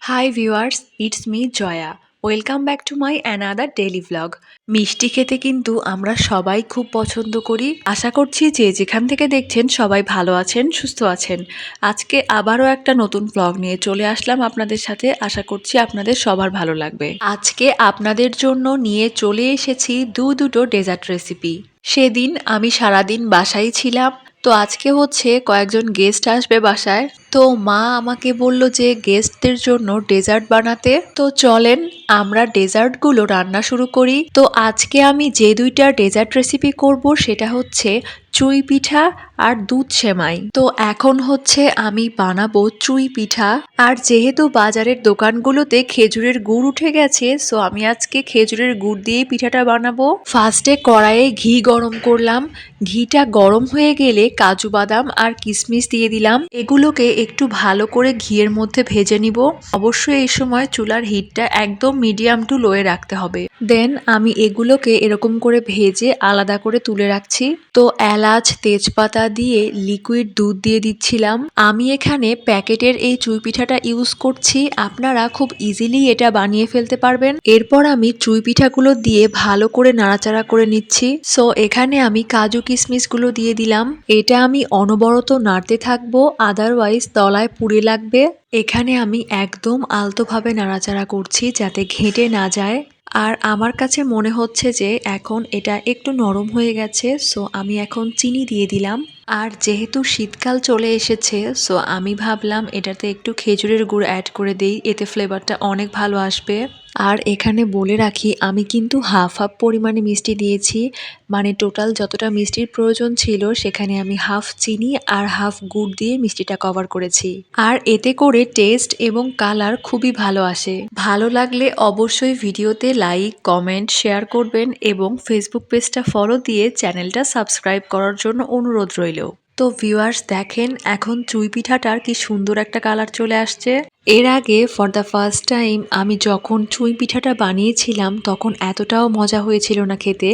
High viewers, it's me Joya. Welcome back to my another daily vlog. মিষ্টি খেতে কিন্তু আমরা সবাই খুব পছন্দ করি। আশা করছি যে যেখান থেকে দেখছেন সবাই ভালো আছেন, সুস্থ আছেন। আজকে আবারও একটা নতুন ভ্লগ নিয়ে চলে আসলাম আপনাদের সাথে। আশা করছি আপনাদের সবার ভালো লাগবে। আজকে আপনাদের জন্য নিয়ে চলে এসেছি দুটো ডেজার্ট রেসিপি। সেদিন আমি সারাদিন বাসায় ছিলাম, তো আজকে হচ্ছে কয়েকজন গেস্ট আসবে বাসায়। তো মা আমাকে বলল যে গেস্টদের জন্য ডেজার্ট বানাতে। তো চলেন আমরা ডেজার্টগুলো রান্না শুরু করি। তো আজকে আমি যে দুইটা ডেজার্ট রেসিপি করব সেটা হচ্ছে চুই পিঠা আর দুধ সেমাই। তো এখন হচ্ছে আমি বানাবো চুই পিঠা। আর যেহেতু বাজারের দোকানগুলোতে খেজুরের গুড় উঠে গেছে, সো আমি আজকে খেজুরের গুড় দিয়েই পিঠাটা বানাবো। ফার্স্টে কড়াইয়ে ঘি গরম করলাম। ঘিটা গরম হয়ে গেলে কাজু বাদাম আর কিশমিশ দিয়ে দিলাম। এগুলোকে একটু ভালো করে ঘিয়ের মধ্যে ভেজে নিব। অবশ্যই এই সময় চুলার হিটটা একদম মিডিয়াম টু লোয়ে রাখতে হবে। দেন আমি এগুলোকে এরকম করে ভেজে আলাদা করে তুলে রাখছি। তো এলাচ, তেজপাতা দিয়ে লিকুইড দুধ দিয়ে দিচ্ছিলাম। আমি এখানে প্যাকেটের এই চুই পিঠাটা ইউজ করছি, আপনারা খুব ইজিলি এটা বানিয়ে ফেলতে পারবেন। এরপর আমি চুই পিঠাগুলো দিয়ে ভালো করে নাড়াচাড়া করে নিচ্ছি। সো এখানে আমি কাজু কিশমিশগুলো দিয়ে দিলাম। এটা আমি অনবরত নাড়তে থাকবো, আদারওয়াইজ তলায় পুড়ে লাগবে। এখানে আমি একদম আলতোভাবে নাড়াচাড়া করছি যাতে ঘেঁটে না যায়। আর আমার কাছে মনে হচ্ছে যে এখন এটা একটু নরম হয়ে গেছে, সো আমি এখন চিনি দিয়ে দিলাম। আর যেহেতু শীতকাল চলে এসেছে, সো আমি ভাবলাম এটাতে একটু খেজুরের গুড় অ্যাড করে দিই, এতে ফ্লেভারটা অনেক ভালো আসবে। আর এখানে বলে রাখি আমি কিন্তু হাফ পরিমাণে মিষ্টি দিয়েছি, মানে টোটাল যতটা মিষ্টির প্রয়োজন ছিল সেখানে আমি হাফ চিনি আর হাফ গুড় দিয়ে মিষ্টিটা কভার করেছি। আর এতে করে টেস্ট এবং কালার খুবই ভালো আসে। ভালো লাগলে অবশ্যই ভিডিওতে লাইক, কমেন্ট, শেয়ার করবেন এবং ফেসবুক পেজটা ফলো দিয়ে চ্যানেলটা সাবস্ক্রাইব করার জন্য অনুরোধ রইল। তো ভিউয়ার্স দেখেন এখন চুই পিঠাটার কি সুন্দর একটা কালার চলে আসছে। এর আগে ফর দ্য ফার্স্ট টাইম আমি যখন চুই পিঠাটা বানিয়েছিলাম তখন এতটাও মজা হয়েছিল না খেতে,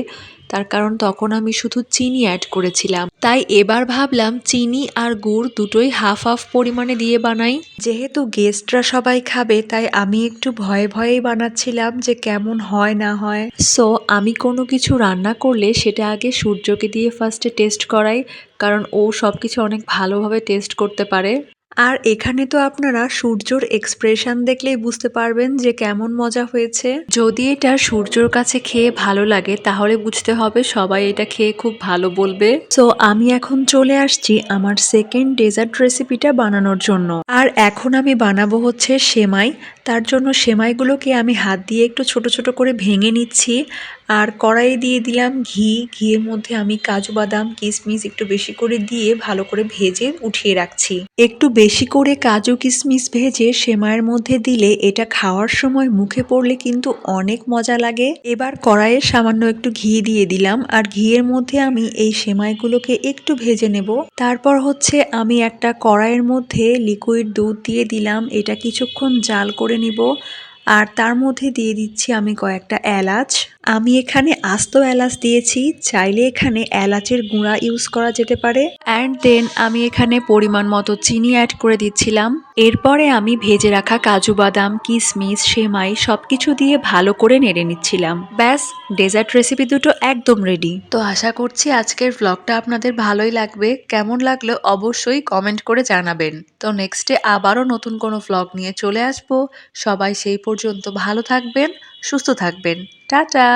তার কারণ তখন আমি শুধু চিনি অ্যাড করেছিলাম। তাই এবার ভাবলাম চিনি আর গুড় দুটোই হাফ হাফ পরিমাণে দিয়ে বানাই। যেহেতু গেস্টরা সবাই খাবে তাই আমি একটু ভয়ে ভয়েই বানাচ্ছিলাম যে কেমন হয় না হয়। সো আমি কোনো কিছু রান্না করলে সেটা আগে সূর্যকে দিয়ে ফার্স্টে টেস্ট করাই, কারণ ও সবকিছু অনেক ভালোভাবে টেস্ট করতে পারে। আর এখানে তো আপনারা সূর্যর এক্সপ্রেশন দেখলেই বুঝতে পারবেন যে কেমন মজা হয়েছে। যদি এটা সূর্যর কাছে খেয়ে ভালো লাগে তাহলে বুঝতে হবে সবাই এটা খেয়ে খুব ভালো বলবে। সো আমি এখন চলে আসছি আমার সেকেন্ড ডেজার্ট রেসিপিটা বানানোর জন্য। আর এখন আমি বানাবো হচ্ছে সেমাই। তার জন্য সেমাইগুলোকে আমি হাত দিয়ে একটু ছোট ছোট করে ভেঙে নিচ্ছি। আর কড়াইয়ে দিয়ে দিলাম ঘি। ঘিয়ের মধ্যে আমি কাজু বাদাম, কিশমিশ একটু বেশি করে দিয়ে ভালো করে ভেজে উঠিয়ে রাখছি। একটু বেশি করে কাজু কিশমিশ ভেজে সেমাইয়ের মধ্যে দিলে এটা খাওয়ার সময় মুখে পড়লে কিন্তু অনেক মজা লাগে। এবার কড়াইয়ে সামান্য একটু ঘি দিয়ে দিলাম আর ঘিয়ের মধ্যে আমি এই সেমাইগুলোকে একটু ভেজে নেব। তারপর হচ্ছে আমি একটা কড়াইয়ের মধ্যে লিকুইড দুধ দিয়ে দিলাম, এটা কিছুক্ষণ জাল করে নিব। আর তার মধ্যে দিয়ে দিচ্ছি আমি কয়েকটা এলাচ। আমি এখানে আস্ত এলাচ দিয়েছি, চাইলে এখানে এলাচের গুঁড়া ইউজ করা যেতে পারে। অ্যান্ড দেন আমি এখানে পরিমাণ মতো চিনি অ্যাড করে দিচ্ছিলাম। এরপরে আমি ভেজে রাখা কাজু বাদাম, কিশমিশ, সেমাই সবকিছু দিয়ে ভালো করে নেড়ে নিচ্ছিলাম। ব্যাস, ডেজার্ট রেসিপি দুটো একদম রেডি। তো আশা করছি আজকের ভ্লগটা আপনাদের ভালোই লাগবে। কেমন লাগলো অবশ্যই কমেন্ট করে জানাবেন। তো নেক্সটে আবারও নতুন কোনো ভ্লগ নিয়ে চলে আসবো। সবাই সেই পর্যন্ত ভালো থাকবেন, সুস্থ থাকবেন। টাটা।